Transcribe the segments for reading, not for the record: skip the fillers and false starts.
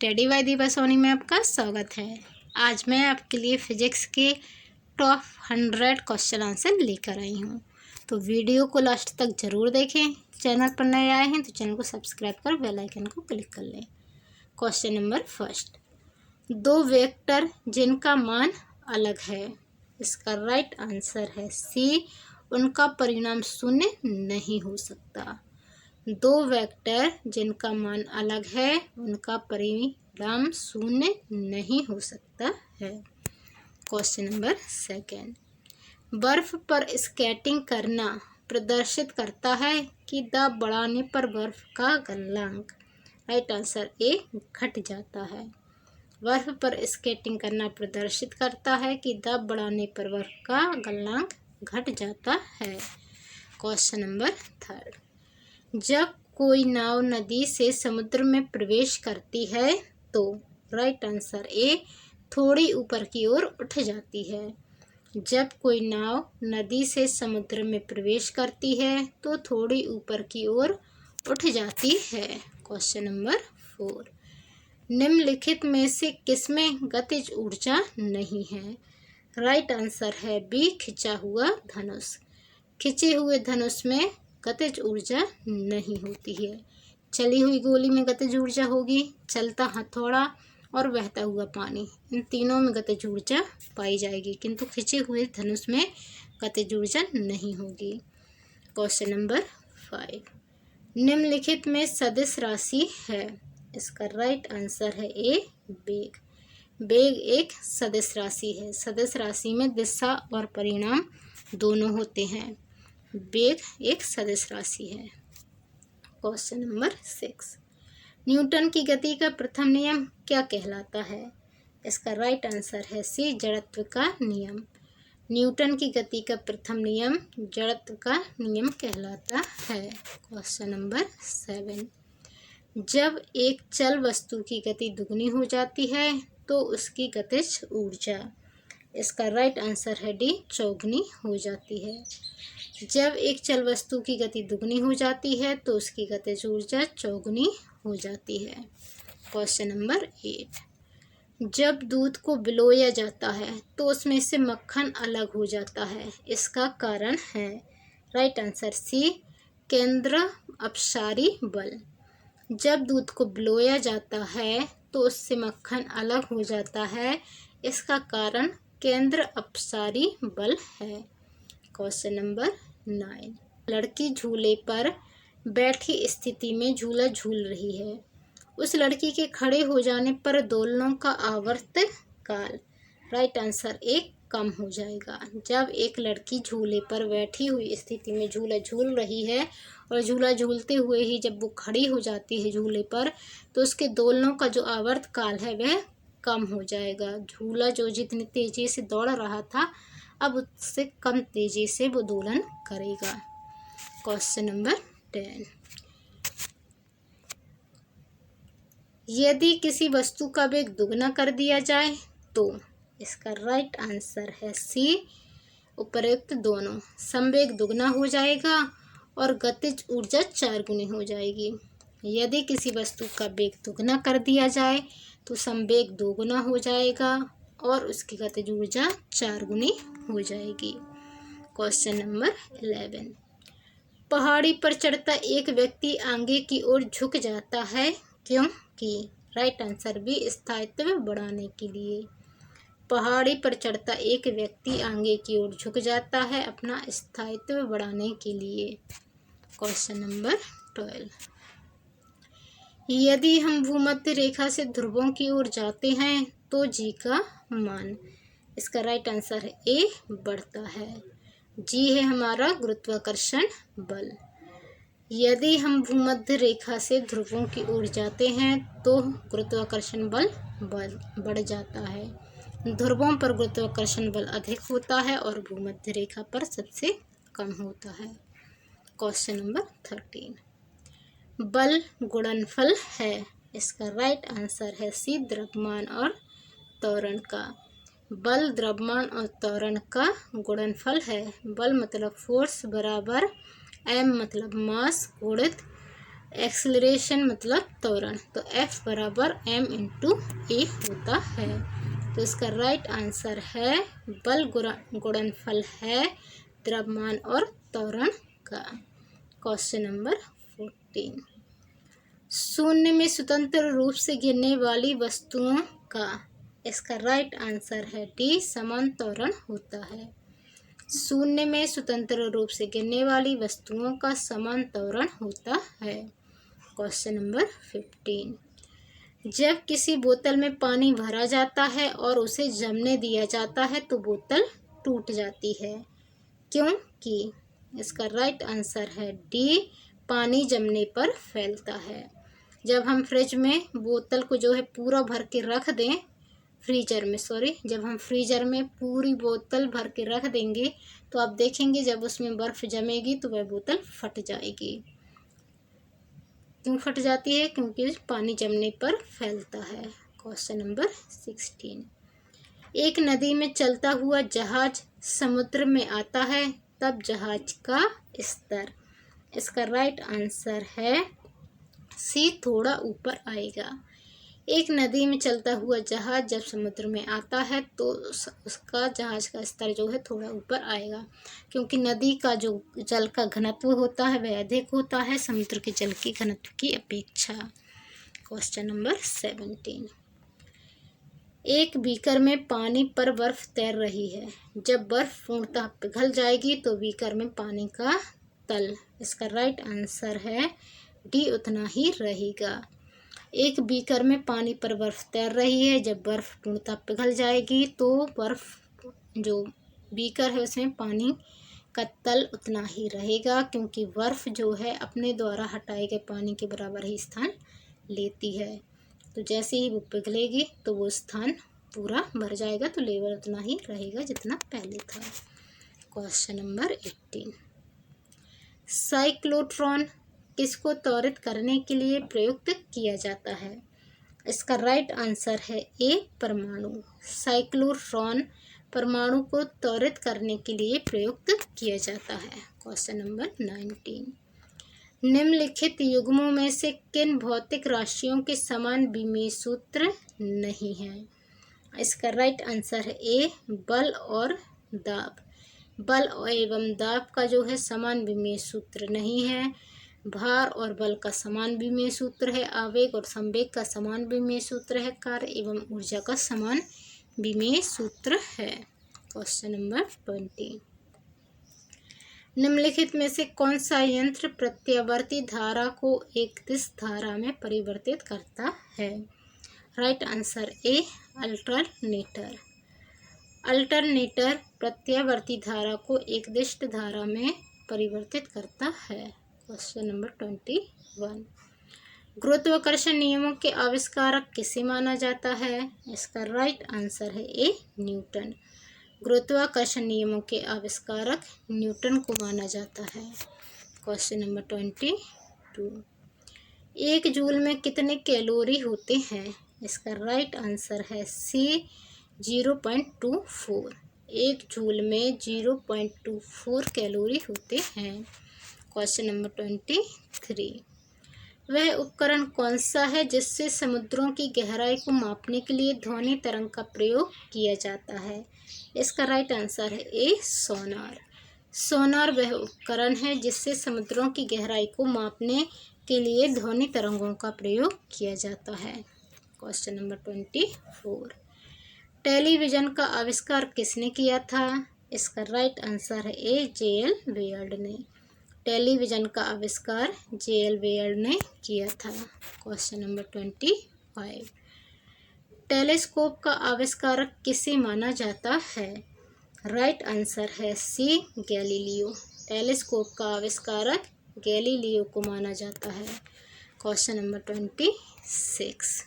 Study bye Deepa Soni में आपका स्वागत है। आज मैं आपके लिए फिजिक्स के टॉप 100 क्वेश्चन आंसर लेकर आई हूँ, तो वीडियो को लास्ट तक ज़रूर देखें। चैनल पर नए आए हैं तो चैनल को सब्सक्राइब कर बेल आइकन को क्लिक कर लें। क्वेश्चन नंबर फर्स्ट, दो वेक्टर जिनका मान अलग है, इसका राइट आंसर है सी, उनका परिणाम शून्य नहीं हो सकता। दो वेक्टर जिनका मान अलग है उनका परिणाम शून्य नहीं हो सकता है। क्वेश्चन नंबर सेकेंड, बर्फ पर स्केटिंग करना प्रदर्शित करता है कि दाब बढ़ाने पर बर्फ का गलनांक, राइट आंसर ए, घट जाता है। बर्फ पर स्केटिंग करना प्रदर्शित करता है कि दाब बढ़ाने पर बर्फ का गलनांक घट जाता है। क्वेश्चन नंबर थर्ड, जब कोई नाव नदी से समुद्र में प्रवेश करती है तो राइट आंसर ए, थोड़ी ऊपर की ओर उठ जाती है। जब कोई नाव नदी से समुद्र में प्रवेश करती है तो थोड़ी ऊपर की ओर उठ जाती है। क्वेश्चन नंबर 4, निम्नलिखित में से किसमें गतिज ऊर्जा नहीं है, राइट आंसर है बी, खिंचा हुआ धनुष। खिंचे हुए धनुष में गतिज ऊर्जा नहीं होती है। चली हुई गोली में गतिज ऊर्जा होगी, चलता हथौड़ा और बहता हुआ पानी, इन तीनों में गतिज ऊर्जा पाई जाएगी, किंतु खिंचे हुए धनुष में गतिज ऊर्जा नहीं होगी। क्वेश्चन नंबर 5, निम्नलिखित में सदिश राशि है, इसका राइट आंसर है ए, वेग। वेग एक सदिश राशि है। सदिश राशि में दिशा और परिणाम दोनों होते हैं। वेग एक सदिश राशि है। क्वेश्चन नंबर 6, न्यूटन की गति का प्रथम नियम क्या कहलाता है, इसका राइट आंसर है सी, जड़त्व का नियम। न्यूटन की गति का प्रथम नियम जड़त्व का नियम कहलाता है। क्वेश्चन नंबर 7, जब एक चल वस्तु की गति दुगनी हो जाती है तो उसकी गतिज ऊर्जा, इसका राइट आंसर है डी, चौगुनी हो जाती है। जब एक चल वस्तु की गति दुगनी हो जाती है तो उसकी गतिज ऊर्जा चौगुनी हो जाती है। क्वेश्चन नंबर 8, जब दूध को बिलोया जाता है तो उसमें से मक्खन अलग हो जाता है, इसका कारण है, राइट आंसर सी, केंद्र अपसारी बल। जब दूध को बिलोया जाता है तो उससे मक्खन अलग हो जाता है, इसका कारण केंद्र अपसारी बल है। क्वेश्चन नंबर 9, लड़की झूले पर बैठी स्थिति में झूला झूल रही है, उस लड़की के खड़े हो जाने पर दोलनों का आवर्त काल, राइट आंसर ए, कम हो जाएगा। जब एक लड़की झूले पर बैठी हुई स्थिति में झूला झूल रही है और झूला झूलते हुए ही जब वो खड़ी हो जाती है झूले पर, तो उसके दोलनों का जो आवर्त काल है वह कम हो जाएगा। झूला जो जितनी तेजी से दौड़ रहा था अब उससे कम तेजी से वो दोलन करेगा। क्वेश्चन नंबर 10, यदि किसी वस्तु का वेग दुगना कर दिया जाए तो इसका राइट आंसर है सी, उपरोक्त दोनों। समवेग दुगना हो जाएगा और गतिज ऊर्जा 4 गुनी हो जाएगी। यदि किसी वस्तु का वेग दुगना कर दिया जाए तो समवेग 2 गुना हो जाएगा और उसकी गतिज ऊर्जा 4 गुनी हो जाएगी। क्वेश्चन नंबर 11, पहाड़ी पर चढ़ता एक व्यक्ति आगे की ओर झुक जाता है क्योंकि, राइट आंसर बी, स्थायित्व बढ़ाने के लिए। पहाड़ी पर चढ़ता एक व्यक्ति आगे की ओर झुक जाता है अपना स्थायित्व बढ़ाने के लिए। क्वेश्चन नंबर 12, यदि हम भूमध्य रेखा से ध्रुवों की ओर जाते हैं तो जी का मान, इसका राइट आंसर है ए, बढ़ता है। जी है हमारा गुरुत्वाकर्षण बल। यदि हम भूमध्य रेखा से ध्रुवों की ओर जाते हैं तो गुरुत्वाकर्षण बल बढ़ जाता है। ध्रुवों पर गुरुत्वाकर्षण बल अधिक होता है और भूमध्य रेखा पर सबसे कम होता है। क्वेश्चन नंबर 13, बल गुणनफल है, इसका राइट आंसर है सी, द्रव्यमान और त्वरण का। बल द्रव्यमान और त्वरण का गुणनफल है। बल मतलब फोर्स बराबर एम मतलब मास गुणित एक्सेलरेशन मतलब त्वरण, तो F बराबर m इंटू ए होता है। तो इसका राइट आंसर है बल गुणनफल है द्रव्यमान और त्वरण का। क्वेश्चन नंबर 14, शून्य में स्वतंत्र रूप से गिरने वाली वस्तुओं का, इसका राइट आंसर है डी, समान त्वरण होता है। शून्य में स्वतंत्र रूप से गिरने वाली वस्तुओं का समान त्वरण होता है। क्वेश्चन नंबर 15, जब किसी बोतल में पानी भरा जाता है और उसे जमने दिया जाता है तो बोतल टूट जाती है, क्योंकि, इसका राइट आंसर है डी, पानी जमने पर फैलता है। जब हम फ्रिज में बोतल को जो है पूरा भर के रख दें, जब हम फ्रीजर में पूरी बोतल भर के रख देंगे तो आप देखेंगे जब उसमें बर्फ़ जमेगी तो वह बोतल फट जाएगी। क्यों फट जाती है? क्योंकि पानी जमने पर फैलता है। क्वेश्चन नंबर 16, एक नदी में चलता हुआ जहाज समुद्र में आता है तब जहाज का स्तर, इसका राइट आंसर है सी, थोड़ा ऊपर आएगा। एक नदी में चलता हुआ जहाज जब समुद्र में आता है तो उसका जहाज का स्तर जो है थोड़ा ऊपर आएगा, क्योंकि नदी का जो जल का घनत्व होता है वह अधिक होता है समुद्र के जल के घनत्व की अपेक्षा। क्वेश्चन नंबर 17, एक बीकर में पानी पर बर्फ तैर रही है, जब बर्फ पूर्णतः पिघल जाएगी तो बीकर में पानी का तल, इसका राइट आंसर है डी, उतना ही रहेगा। एक बीकर में पानी पर बर्फ तैर रही है, जब बर्फ पूर्णतः पिघल जाएगी तो बर्फ जो बीकर है उसमें पानी का तल उतना ही रहेगा, क्योंकि बर्फ जो है अपने द्वारा हटाए गए पानी के बराबर ही स्थान लेती है। तो जैसे ही वो पिघलेगी तो वो स्थान पूरा भर जाएगा, तो लेवल उतना ही रहेगा जितना पहले था। क्वेश्चन नंबर 18, साइक्लोट्रॉन किसको त्वरित करने के लिए प्रयुक्त किया जाता है? इसका राइट आंसर है ए, परमाणु। साइक्लोट्रॉन परमाणु को त्वरित करने के लिए प्रयुक्त किया जाता है। क्वेश्चन नंबर 19, निम्नलिखित युग्मों में से किन भौतिक राशियों के समान विमेय सूत्र नहीं है? इसका राइट आंसर है ए, बल और दाब। बल एवं दाब का जो है समान विमेय सूत्र नहीं है। भार और बल का समान विमेय सूत्र है। आवेग और संवेग का समान विमेय सूत्र है। कार्य एवं ऊर्जा का समान विमेय सूत्र है। क्वेश्चन नंबर 20, निम्नलिखित में से कौन सा यंत्र प्रत्यावर्ती धारा को एकदिश धारा में परिवर्तित करता है? Right answer A, alternator. Alternator प्रत्यावर्ती धारा को एकदिश धारा में परिवर्तित करता है। क्वेश्चन नंबर 21, गुरुत्वाकर्षण नियमों के आविष्कारक किसे माना जाता है? इसका राइट आंसर है ए, न्यूटन। गुरुत्वाकर्षण नियमों के आविष्कारक न्यूटन को माना जाता है। क्वेश्चन नंबर 22, एक जूल में कितने कैलोरी होते हैं? इसका राइट आंसर है सी, 0.24। एक जूल में 0.24 कैलोरी होते हैं। क्वेश्चन नंबर 23, वह उपकरण कौन सा है जिससे समुद्रों की गहराई को मापने के लिए ध्वनि तरंग का प्रयोग किया जाता है? इसका राइट आंसर है ए, सोनार। सोनार वह उपकरण है जिससे समुद्रों की गहराई को मापने के लिए ध्वनि तरंगों का प्रयोग किया जाता है। क्वेश्चन नंबर 24, टेलीविज़न का आविष्कार किसने किया था? इसका राइट आंसर है ए, जे.एल. बेयर्ड ने। टेलीविज़न का आविष्कार जे.एल. बेयर्ड ने किया था। क्वेश्चन नंबर 25, टेलीस्कोप का आविष्कारक किसे माना जाता है? राइट आंसर है सी, गैलीलियो। टेलीस्कोप का आविष्कारक गैलीलियो को माना जाता है। क्वेश्चन नंबर 26,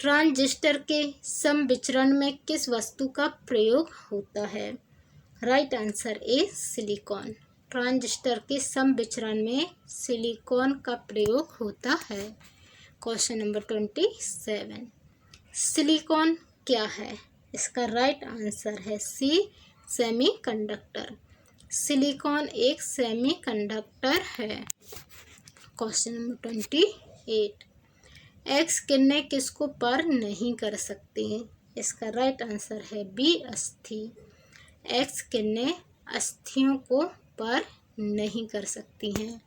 ट्रांजिस्टर के समविचरण में किस वस्तु का प्रयोग होता है? Right answer A, silicon. Transistor के समविचरण में सिलिकॉन का प्रयोग होता है। क्वेश्चन नंबर 27, सिलिकॉन क्या है? इसका राइट आंसर है सी, सेमीकंडक्टर। सिलिकॉन एक सेमीकंडक्टर है। क्वेश्चन नंबर 28, एक्स किरणें किसको पार नहीं कर सकती हैं? इसका राइट आंसर है बी, अस्थि। एक्स किरणें अस्थियों को पार नहीं कर सकती हैं,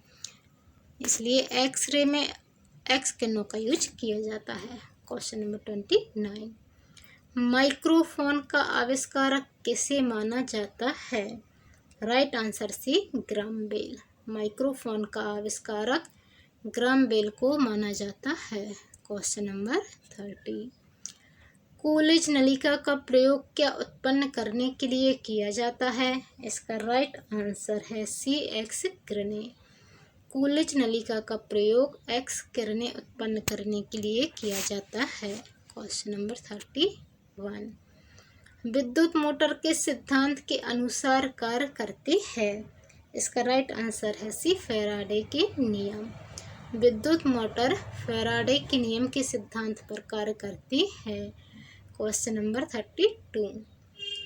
इसलिए एक्सरे में एक्स किरणों का यूज किया जाता है। क्वेश्चन नंबर 29, माइक्रोफोन का आविष्कारक किसे माना जाता है? Right answer C, Graham Bell. Microphone का आविष्कारक ग्राहम बेल को माना जाता है। क्वेश्चन नंबर 30, कूलिज नलिका का प्रयोग क्या उत्पन्न करने के लिए किया जाता है? इसका राइट आंसर है सी, एक्स किरणें। कूलिज नलिका का प्रयोग एक्स किरणें उत्पन्न करने के लिए किया जाता है। क्वेश्चन नंबर 31, विद्युत मोटर के सिद्धांत के अनुसार कार्य करती है? इसका राइट आंसर है सी, फैराडे के नियम। विद्युत मोटर फैराडे के नियम के सिद्धांत पर कार्य करती है। क्वेश्चन नंबर 32,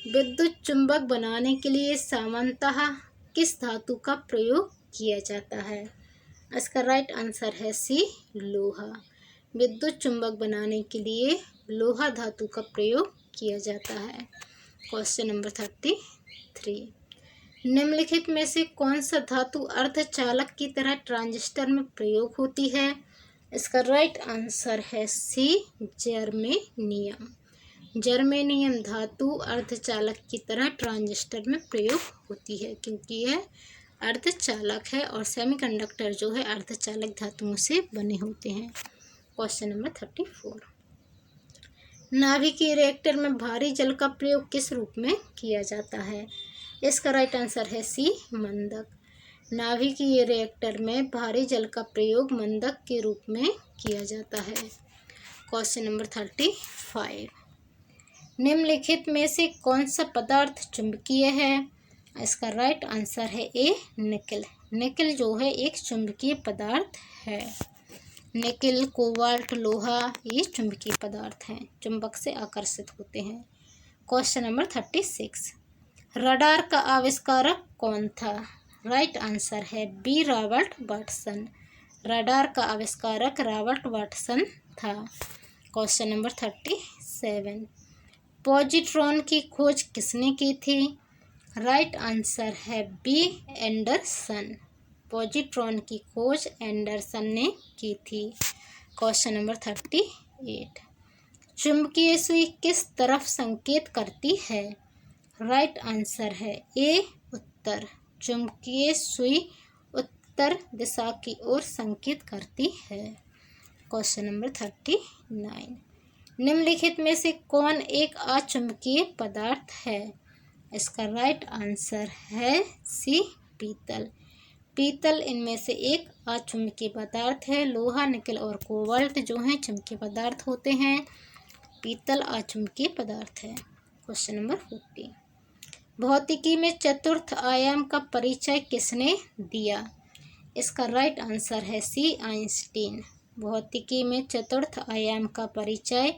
विद्युत चुंबक बनाने के लिए सामान्यतः किस धातु का प्रयोग किया जाता है? इसका राइट आंसर है सी, लोहा। विद्युत चुंबक बनाने के लिए लोहा धातु का प्रयोग किया जाता है। क्वेश्चन नंबर 33, निम्नलिखित में से कौन सा धातु अर्धचालक की तरह ट्रांजिस्टर में प्रयोग होती है? इसका राइट आंसर है सी, जर्मेनियम। जर्मेनियम धातु अर्धचालक की तरह ट्रांजिस्टर में प्रयोग होती है, क्योंकि यह अर्धचालक है और सेमीकंडक्टर जो है अर्धचालक धातुओं से बने होते हैं। क्वेश्चन नंबर 34, नाभिकीय रिएक्टर में भारी जल का प्रयोग किस रूप में किया जाता है? इसका राइट आंसर है सी, मंदक। नाभिकीय रिएक्टर में भारी जल का प्रयोग मंदक के रूप में किया जाता है। क्वेश्चन नंबर 35, निम्नलिखित में से कौन सा पदार्थ चुंबकीय है? इसका राइट आंसर है ए, निकेल। निकेल जो है एक चुंबकीय पदार्थ है। निकेल, कोबाल्ट, लोहा ये चुंबकीय पदार्थ हैं, चुंबक से आकर्षित होते हैं। क्वेश्चन नंबर 36, रडार का आविष्कारक कौन था? राइट आंसर है बी, रॉबर्ट वाटसन। रडार का आविष्कारक रॉबर्ट वाटसन था। क्वेश्चन नंबर 37, पॉजिट्रॉन की खोज किसने की थी? राइट आंसर है बी, एंडरसन। पॉजिट्रॉन की खोज एंडरसन ने की थी। क्वेश्चन नंबर 38, चुंबकीय सुई किस तरफ संकेत करती है? राइट आंसर है ए, उत्तर। चुंबकीय सुई उत्तर दिशा की ओर संकेत करती है। क्वेश्चन नंबर 39, निम्नलिखित में से कौन एक अचुंबकीय पदार्थ है? इसका राइट आंसर है सी, पीतल। पीतल इनमें से एक अचुंबकीय पदार्थ है। लोहा, निकेल और कोबाल्ट जो हैं चुंबकीय पदार्थ होते हैं। पीतल अचुंबकीय पदार्थ है। क्वेश्चन नंबर 40, भौतिकी में चतुर्थ आयाम का परिचय किसने दिया? इसका राइट आंसर है सी, आइंस्टीन। भौतिकी में चतुर्थ आयाम का परिचय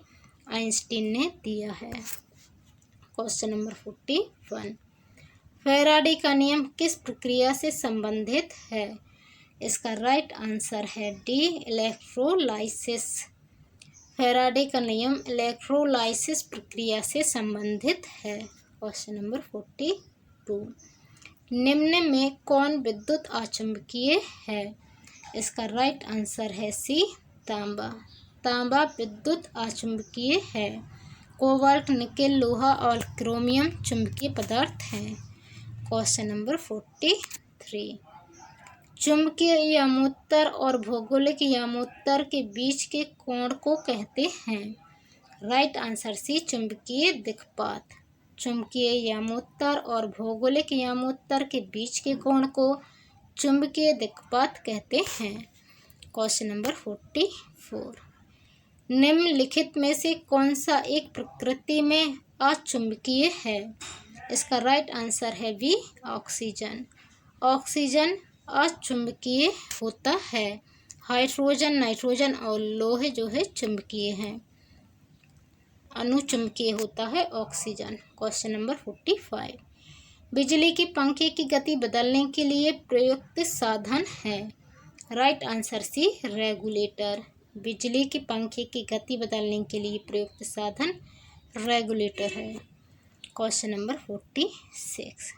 आइंस्टीन ने दिया है। क्वेश्चन नंबर 41, फैराडे का नियम किस प्रक्रिया से संबंधित है? इसका राइट आंसर है डी, इलेक्ट्रोलाइसिस। फैराडे का नियम इलेक्ट्रोलाइसिस प्रक्रिया से संबंधित है। क्वेश्चन नंबर 42, निम्न में कौन विद्युत अचुंबकीय है? इसका राइट आंसर है सी, तांबा। तांबा विद्युत अचुंबकीय है। कोबाल्ट, निकेल, लोहा और क्रोमियम चुंबकीय पदार्थ हैं। क्वेश्चन नंबर 43, चुंबकीय यामोत्तर और भौगोलिक यामोत्तर के बीच के कोण को कहते हैं? राइट आंसर सी, चुंबकीय दिक्पात। चुंबकीय यामोत्तर और भौगोलिक यामोत्तर के बीच के कोण को चुंबकीय दिक्पात कहते हैं। क्वेश्चन नंबर 44, निम्नलिखित में से कौन सा एक प्रकृति में अचुंबकीय है? इसका राइट आंसर है बी, ऑक्सीजन। ऑक्सीजन अचुंबकीय होता है। हाइड्रोजन, नाइट्रोजन और लोहे जो है चुंबकीय हैं। अनुचुंबकीय होता है ऑक्सीजन। क्वेश्चन नंबर 45, बिजली के पंखे की गति बदलने के लिए प्रयुक्त साधन है? Right answer C regulator. बिजली के पंखे की गति बदलने के लिए प्रयुक्त साधन रेगुलेटर है। Question number 46।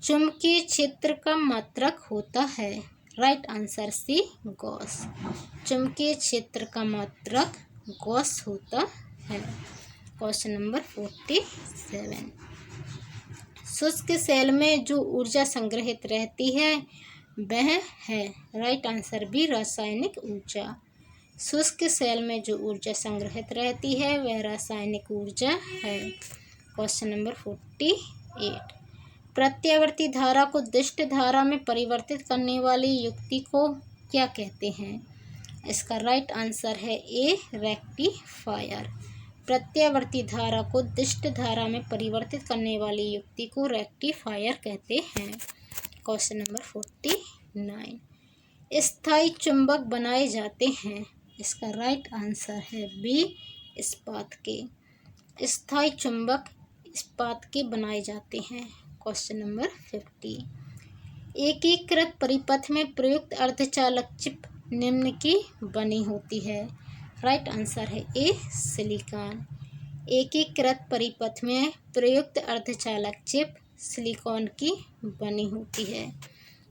चुंबकीय क्षेत्र का मात्रक होता है। Right answer C gauss. चुंबकीय क्षेत्र का मात्रक गॉस होता है। Question number 47। शुष्क सेल में जो ऊर्जा संग्रहित रहती है वह है। राइट आंसर बी रासायनिक ऊर्जा। शुष्क सेल में जो ऊर्जा संग्रहित रहती है वह रासायनिक ऊर्जा है। Question number 48। प्रत्यावर्ती धारा को दिष्ट धारा में परिवर्तित करने वाली युक्ति को क्या कहते हैं? इसका राइट आंसर है ए रेक्टिफायर। प्रत्यावर्ती धारा को दिष्ट धारा में परिवर्तित करने वाली युक्ति को रेक्टिफायर कहते हैं। Question number 49। स्थायी चुंबक बनाए जाते हैं। इसका राइट आंसर है बी इस्पात के। स्थायी चुंबक इस्पात के बनाए जाते हैं। Question number 50। एकीकृत परिपथ में प्रयुक्त अर्धचालक चिप निम्न की बनी होती है। राइट आंसर है ए सिलिकॉन। एकीकृत परिपथ में प्रयुक्त अर्धचालक चिप सिलिकॉन की बनी होती है।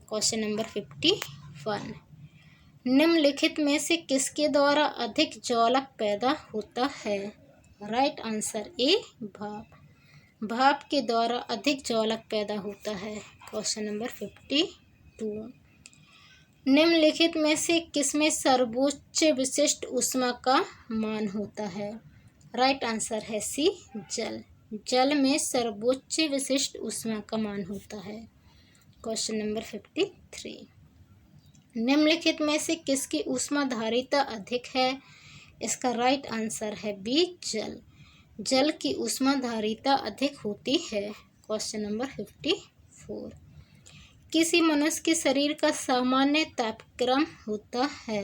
Question number 51। निम्नलिखित में से किसके द्वारा अधिक ज्वालक पैदा होता है? राइट आंसर ए भाप। भाप के द्वारा अधिक ज्वालक पैदा होता है। Question number 52। निम्नलिखित में से किसमें सर्वोच्च विशिष्ट ऊष्मा का मान होता है? राइट आंसर है सी जल। जल में सर्वोच्च विशिष्ट ऊष्मा का मान होता है। Question number 53। निम्नलिखित में से किसकी ऊष्मा धारिता अधिक है? इसका राइट आंसर है बी जल। जल की ऊष्मा धारिता अधिक होती है। Question number 54। किसी मनुष्य के शरीर का सामान्य तापक्रम होता है।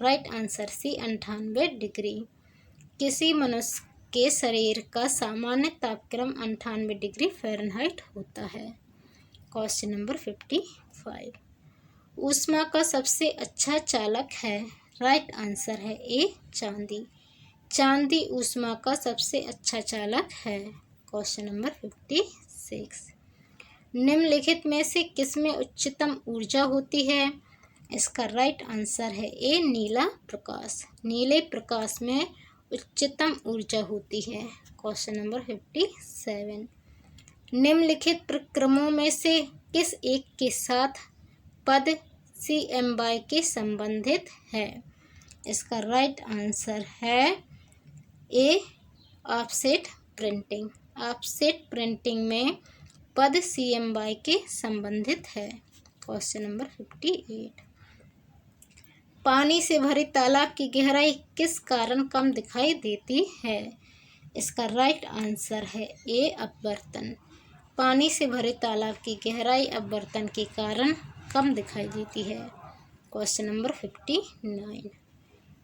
Right answer C 98 degree. किसी मनुष्य के शरीर का सामान्य तापक्रम 98 डिग्री फ़ारेनहाइट होता है। Question number 55। ऊष्मा का सबसे अच्छा चालक है। राइट आंसर है ए चांदी। चांदी ऊष्मा का सबसे अच्छा चालक है। Question number 56। निम्नलिखित में से किसमें उच्चतम ऊर्जा होती है? इसका राइट आंसर है ए नीला प्रकाश। नीले प्रकाश में उच्चतम ऊर्जा होती है। Question number 57। निम्नलिखित प्रक्रमों में से किस एक के साथ पद CMY के संबंधित है? इसका राइट आंसर है ए ऑफसेट प्रिंटिंग। ऑफसेट प्रिंटिंग में पद CMY के संबंधित है। Question number 58। पानी से भरे तालाब की गहराई किस कारण कम दिखाई देती है? इसका राइट आंसर है ए अपवर्तन। पानी से भरे तालाब की गहराई अपवर्तन के कारण कम दिखाई देती है। Question number 59।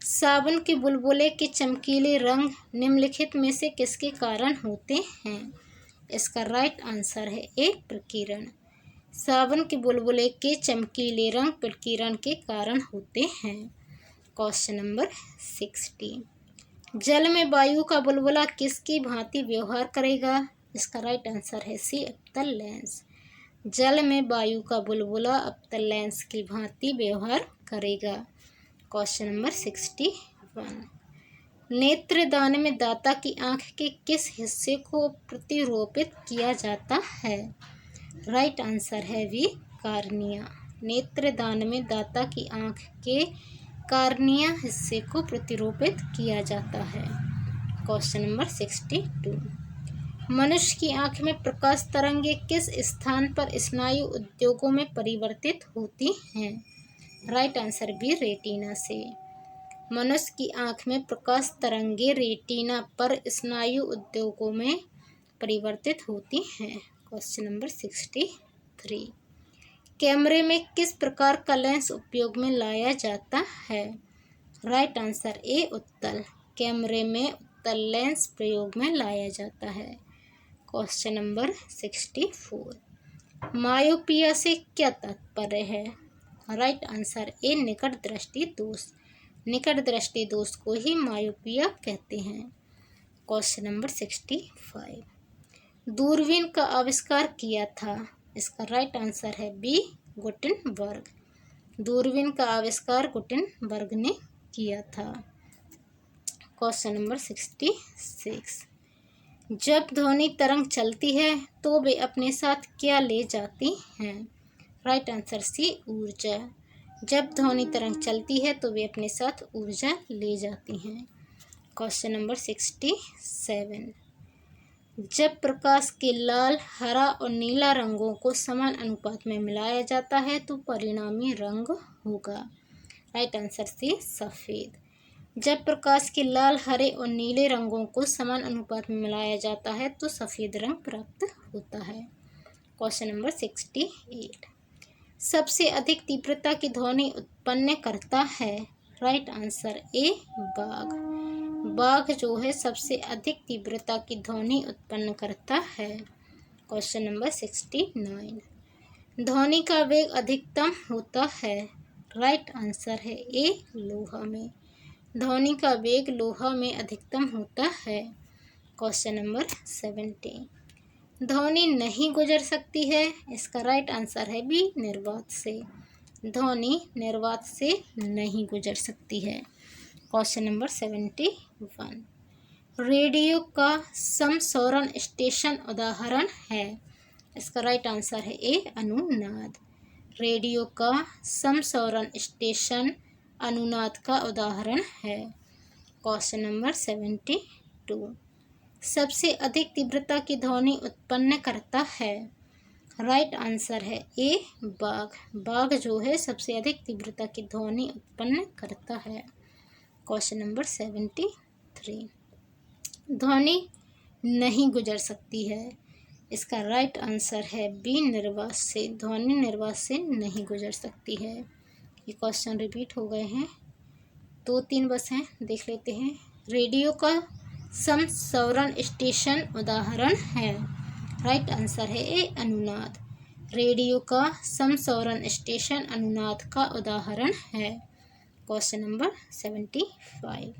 साबुन के बुलबुले के चमकीले रंग निम्नलिखित में से किसके कारण होते हैं? इसका राइट आंसर है ए प्रकीर्ण। साबुन के बुलबुले के चमकीले रंग प्रकीर्ण के कारण होते हैं। Question number 60। जल में वायु का बुलबुला किसकी भांति व्यवहार करेगा? इसका राइट आंसर है सी अवतल लेंस। जल में वायु का बुलबुला अवतल लेंस की भांति व्यवहार करेगा। Question number 61। नेत्रदान में दाता की आंख के किस हिस्से को प्रतिरोपित किया जाता है? राइट आंसर है वी कार्निया। नेत्रदान में दाता की आंख के कार्निया हिस्से को प्रतिरोपित किया जाता है। Question number 62। मनुष्य की आंख में प्रकाश तरंगे किस स्थान पर स्नायु उद्योगों में परिवर्तित होती हैं? राइट आंसर बी रेटिना से। मनुष्य की आंख में प्रकाश तरंगे रेटिना पर स्नायु उद्योगों में परिवर्तित होती हैं। Question number 63। कैमरे में किस प्रकार का लेंस उपयोग में लाया जाता है? राइट आंसर ए उत्तल। कैमरे में उत्तल लेंस प्रयोग में लाया जाता है। Question number 64। मायोपिया से क्या तात्पर्य है? राइट आंसर ए निकट दृष्टि दोष। निकट दृष्टि दोष को ही मायोपिया कहते हैं। Question number 65। दूरबीन का आविष्कार किया था। इसका राइट आंसर है बी गुटेनबर्ग। दूरबीन का आविष्कार गुटेनबर्ग ने किया था। Question number 66। जब ध्वनि तरंग चलती है तो वे अपने साथ क्या ले जाती हैं? राइट आंसर सी ऊर्जा। जब ध्वनि तरंग चलती है तो वे अपने साथ ऊर्जा ले जाती हैं। Question number 67। जब प्रकाश के लाल, हरा और नीला रंगों को समान अनुपात में मिलाया जाता है तो परिणामी रंग होगा। राइट आंसर सी सफ़ेद। जब प्रकाश के लाल, हरे और नीले रंगों को समान अनुपात में मिलाया जाता है तो सफ़ेद रंग प्राप्त होता है। Question number 68। सबसे अधिक तीव्रता की ध्वनि उत्पन्न करता है। राइट आंसर ए बाघ। बाघ जो है सबसे अधिक तीव्रता की ध्वनि उत्पन्न करता है। Question number 69। ध्वनि का वेग अधिकतम होता है। राइट आंसर है ए लोहा में। ध्वनि का वेग लोहा में अधिकतम होता है। Question number 70। ध्वनि नहीं गुजर सकती है। इसका राइट आंसर है बी निर्वात से। ध्वनि निर्वात से नहीं गुजर सकती है। Question number 71। रेडियो का समस्वरण स्टेशन उदाहरण है। इसका राइट आंसर है ए अनुनाद। रेडियो का समस्वरण स्टेशन अनुनाद का उदाहरण है। Question number 72। सबसे अधिक तीव्रता की ध्वनि उत्पन्न करता है। राइट आंसर है ए बाघ। बाघ जो है सबसे अधिक तीव्रता की ध्वनि उत्पन्न करता है। Question number 73। ध्वनि नहीं गुजर सकती है। इसका राइट आंसर है बी निर्वात से। ध्वनि निर्वात से नहीं गुजर सकती है। ये क्वेश्चन रिपीट हो गए हैं, 2-3 बस हैं, देख लेते हैं। रेडियो का समस्वरण स्टेशन उदाहरण है। राइट आंसर है ए अनुनाद। रेडियो का समस्वरण स्टेशन अनुनाद का उदाहरण है। Question number 75।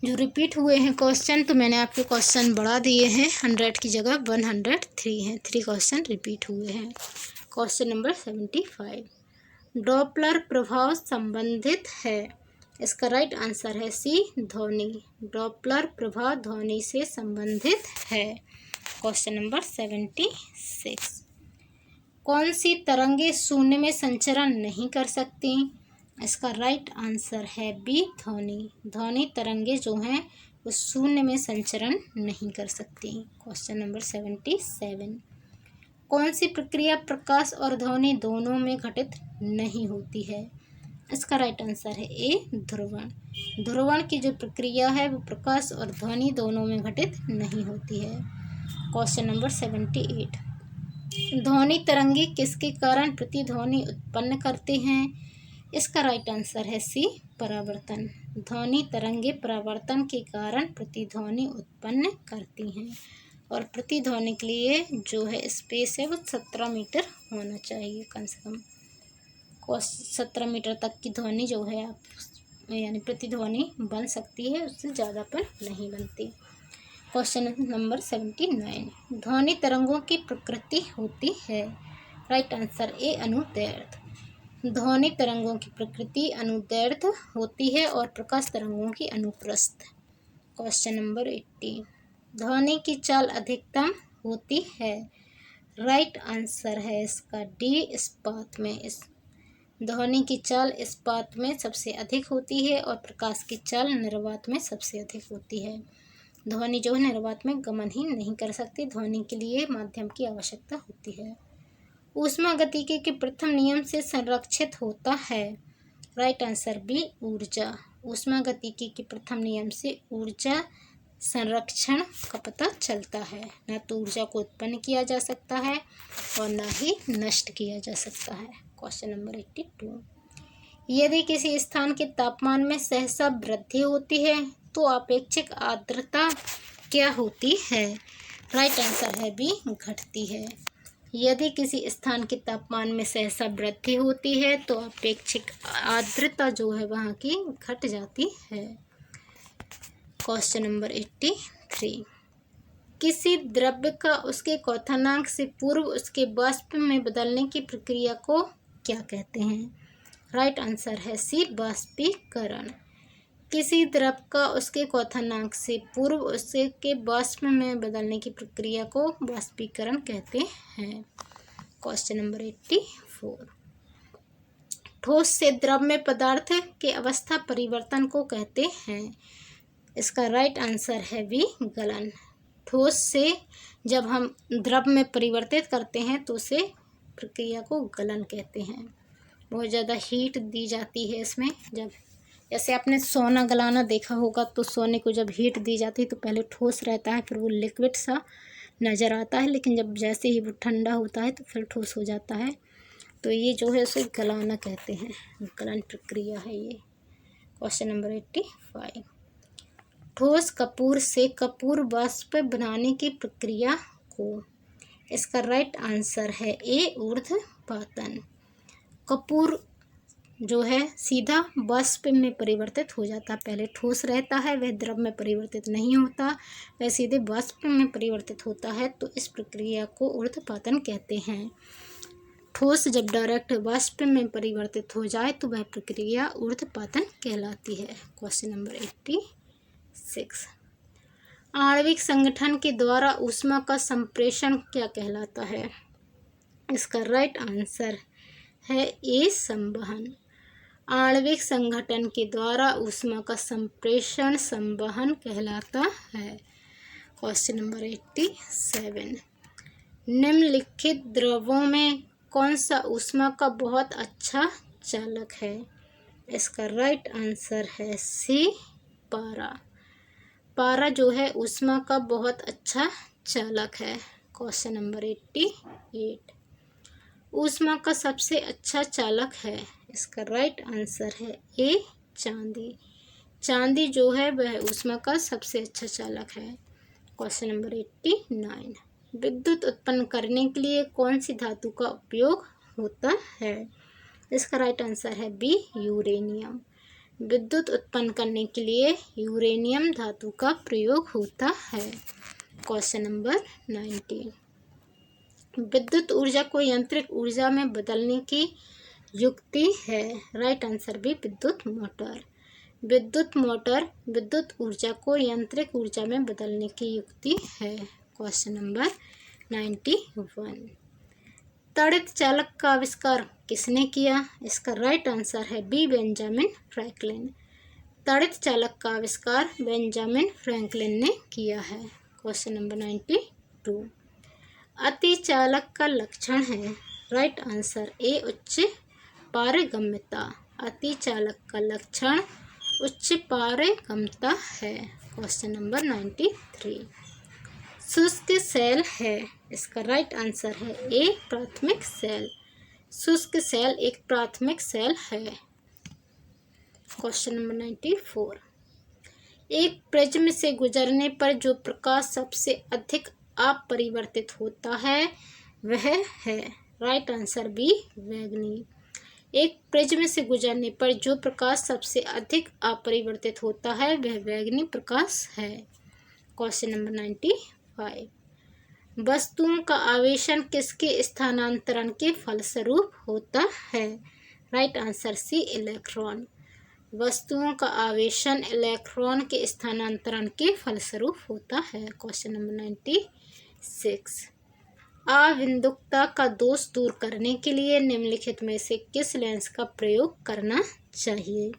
जो रिपीट हुए हैं क्वेश्चन, तो मैंने आपके क्वेश्चन बढ़ा दिए हैं। 100 की जगह 103 हैं। 3 क्वेश्चन रिपीट हुए हैं। Question number 75। डॉपलर प्रभाव संबंधित है। इसका राइट आंसर है सी ध्वनि। डॉपलर प्रभाव ध्वनि से संबंधित है। Question number 76। कौन सी तरंगे शून्य में संचरण नहीं कर सकती? इसका राइट आंसर है बी ध्वनि। ध्वनि तरंगे जो हैं वो शून्य में संचरण नहीं कर सकती। Question number 77। कौन सी प्रक्रिया प्रकाश और ध्वनि दोनों में घटित नहीं होती है? इसका राइट आंसर है ए ध्रुवण। ध्रुवण की जो प्रक्रिया है वो प्रकाश और ध्वनि दोनों में घटित नहीं होती है। Question number 78। ध्वनि तरंगे किसके कारण प्रतिध्वनि उत्पन्न करते हैं? इसका राइट आंसर है सी परावर्तन। ध्वनि तरंगे परावर्तन के कारण प्रतिध्वनि उत्पन्न करती हैं। और प्रतिध्वनि के लिए जो है स्पेस है वो 17 मीटर होना चाहिए कम से कम। 17 मीटर तक की ध्वनि जो है आप यानी प्रतिध्वनि बन सकती है, उससे ज़्यादा पर नहीं बनती। Question number 79। ध्वनि तरंगों की प्रकृति होती है। राइट आंसर ए अनुदैर्ध्य। ध्वनि तरंगों की प्रकृति अनुदैर्ध्य होती है और प्रकाश तरंगों की अनुप्रस्थ। Question number 80। ध्वनि की चाल अधिकतम होती है। राइट आंसर है इसका डी इस्पात में। इस ध्वनि की चाल इस्पात में सबसे अधिक होती है और प्रकाश की चाल निर्वात में सबसे अधिक होती है। ध्वनि जो है निर्वात में गमन ही नहीं कर सकती। ध्वनि के लिए माध्यम की आवश्यकता होती है। ऊष्मागतिकी के प्रथम नियम से संरक्षित होता है। राइट आंसर बी ऊर्जा। ऊष्मागतिकी के प्रथम नियम से ऊर्जा संरक्षण का पता चलता है। न तो ऊर्जा को उत्पन्न किया जा सकता है और न ही नष्ट किया जा सकता है। Question number 82। यदि किसी स्थान के तापमान में सहसा वृद्धि होती है तो अपेक्षित आर्द्रता क्या होती है? राइट आंसर है बी घटती है। यदि किसी स्थान के तापमान में सहसा वृद्धि होती है तो अपेक्षित आर्द्रता जो है वहाँ की घट जाती है। क्वेश्चन नंबर 83, किसी द्रव्य का उसके क्वथनांक से पूर्व उसके वाष्प में बदलने की प्रक्रिया को क्या कहते हैं? राइट आंसर है सी, वाष्पीकरण। किसी द्रव का उसके क्वथनांक से पूर्व उसके वाष्प में बदलने की प्रक्रिया को वाष्पीकरण कहते हैं। क्वेश्चन नंबर 84, ठोस से द्रव्य पदार्थ के अवस्था परिवर्तन को कहते हैं। इसका राइट आंसर है बी, गलन। ठोस से जब हम द्रव में परिवर्तित करते हैं तो उसे प्रक्रिया को गलन कहते हैं। बहुत ज़्यादा हीट दी जाती है इसमें। जब जैसे आपने सोना गलाना देखा होगा, तो सोने को जब हीट दी जाती है तो पहले ठोस रहता है, फिर वो लिक्विड सा नज़र आता है, लेकिन जब जैसे ही वो ठंडा होता है तो फिर ठोस हो जाता है। तो ये जो है उसे गलाना कहते हैं, गलन प्रक्रिया है ये। क्वेश्चन नंबर 85, ठोस कपूर से कपूर वाष्प बनाने की प्रक्रिया को। इसका राइट आंसर है ए, ऊर्ध्वपातन। कपूर जो है सीधा वाष्प में परिवर्तित हो जाता है। पहले ठोस रहता है, वह द्रव में परिवर्तित नहीं होता, वह सीधे वाष्प में परिवर्तित होता है। तो इस प्रक्रिया को ऊर्ध्वपातन कहते हैं। ठोस जब डायरेक्ट वाष्प में परिवर्तित हो जाए तो वह प्रक्रिया ऊर्ध्वपातन कहलाती है। क्वेश्चन नंबर 86, आणविक संगठन के द्वारा ऊष्मा का संप्रेषण क्या कहलाता है? इसका राइट आंसर है ए, संवहन। आणविक संगठन के द्वारा ऊष्मा का संप्रेषण संवहन कहलाता है। क्वेश्चन नंबर 87, निम्नलिखित द्रवों में कौन सा ऊष्मा का बहुत अच्छा चालक है? इसका राइट आंसर है सी, पारा। पारा जो है ऊष्मा का बहुत अच्छा चालक है। क्वेश्चन नंबर 88, ऊष्मा का सबसे अच्छा चालक है। इसका राइट आंसर है ए, चांदी। चांदी जो है वह ऊष्मा का सबसे अच्छा चालक है। क्वेश्चन नंबर 89, विद्युत उत्पन्न करने के लिए कौन सी धातु का उपयोग होता है? इसका राइट आंसर है बी, यूरेनियम। विद्युत उत्पन्न करने के लिए यूरेनियम धातु का प्रयोग होता है। क्वेश्चन नंबर 90, विद्युत ऊर्जा को यांत्रिक ऊर्जा में बदलने की युक्ति है। राइट आंसर भी, विद्युत मोटर। विद्युत मोटर विद्युत ऊर्जा को यांत्रिक ऊर्जा में बदलने की युक्ति है। क्वेश्चन नंबर 91, तड़ित चालक का आविष्कार किसने किया? इसका राइट आंसर है बी, बेंजामिन फ्रैंकलिन। तड़ित चालक का आविष्कार बेंजामिन फ्रैंकलिन ने किया है। क्वेश्चन नंबर 92, अतिचालक का लक्षण है। राइट आंसर ए, उच्च पारगम्यता। अतिचालक का लक्षण उच्च पारगम्यता है। क्वेश्चन नंबर 93, शुष्क सेल है। इसका राइट आंसर है ए, प्राथमिक सेल। शुष्क सेल एक प्राथमिक सेल है। क्वेश्चन नंबर 94, एक प्रिज्म से गुजरने पर जो प्रकाश सबसे अधिक अपरिवर्तित होता है वह है। राइट आंसर बी, बैगनी। एक प्रिज्म से गुजरने पर जो प्रकाश सबसे अधिक अपरिवर्तित होता है वह बैगनी प्रकाश है। क्वेश्चन नंबर 95, वस्तुओं का आवेशन किसके स्थानांतरण के फलस्वरूप होता है? Right answer C, electron. वस्तुओं का आवेशन इलेक्ट्रॉन के स्थानांतरण के फलस्वरूप होता है। क्वेश्चन नंबर 96, अविंदुकता का दोष दूर करने के लिए निम्नलिखित में से किस लेंस का प्रयोग करना चाहिए?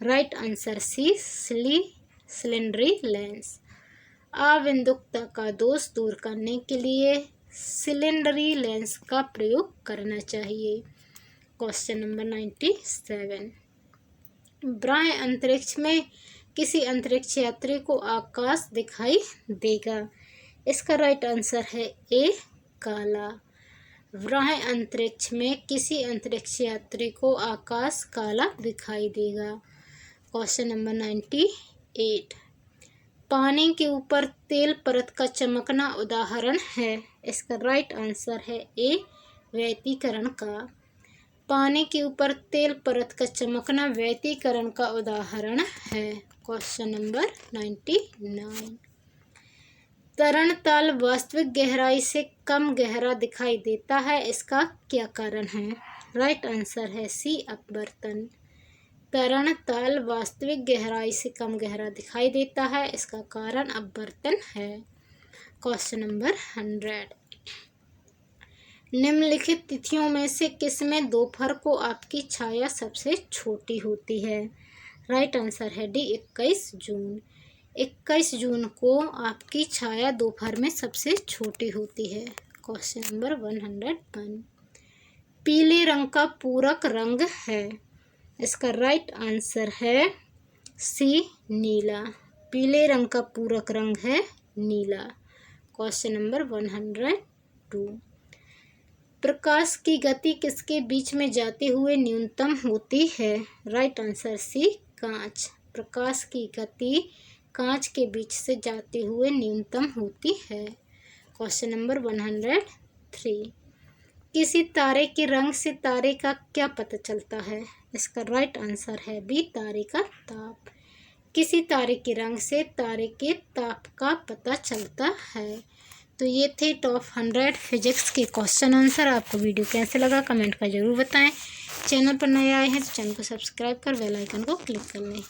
Right answer C, cylindrical lens. अविंदुकता का दोष दूर करने के लिए सिलेंडरी लेंस का प्रयोग करना चाहिए। क्वेश्चन नंबर 97, बाह्य अंतरिक्ष में किसी अंतरिक्ष यात्री को आकाश दिखाई देगा। इसका राइट आंसर है ए, काला। बाह्य अंतरिक्ष में किसी अंतरिक्ष यात्री को आकाश काला दिखाई देगा। क्वेश्चन नंबर 98, पानी के ऊपर तेल परत का चमकना उदाहरण है। इसका राइट आंसर है ए व्यतिकरण का। पानी के ऊपर तेल परत का चमकना व्यतिकरण का उदाहरण है। Question number 99। तरणताल वास्तविक गहराई से कम गहरा दिखाई देता है, इसका क्या कारण है? राइट आंसर है सी अपवर्तन। तरणताल वास्तविक गहराई से कम गहरा दिखाई देता है, इसका कारण अपवर्तन है। Question number 100। निम्नलिखित तिथियों में से किसमें दोपहर को आपकी छाया सबसे छोटी होती है? राइट आंसर है डी 21 जून। 21 जून को आपकी छाया दोपहर में सबसे छोटी होती है। Question number 101। पीले रंग का पूरक रंग है, इसका राइट आंसर है सी नीला। पीले रंग का पूरक रंग है नीला। Question number 102। प्रकाश की गति किसके बीच में जाते हुए न्यूनतम होती है? राइट आंसर सी कांच। प्रकाश की गति कांच के बीच से जाते हुए न्यूनतम होती है। Question number 103। किसी तारे के रंग से तारे का क्या पता चलता है? इसका राइट आंसर है बी तारे का ताप। किसी तारे के रंग से तारे के ताप का पता चलता है। तो ये थे टॉप 100 फिजिक्स के क्वेश्चन आंसर। आपको वीडियो कैसे लगा कमेंट कर जरूर बताएं। चैनल पर नए आए हैं तो चैनल को सब्सक्राइब कर बेल आइकन को क्लिक कर लें।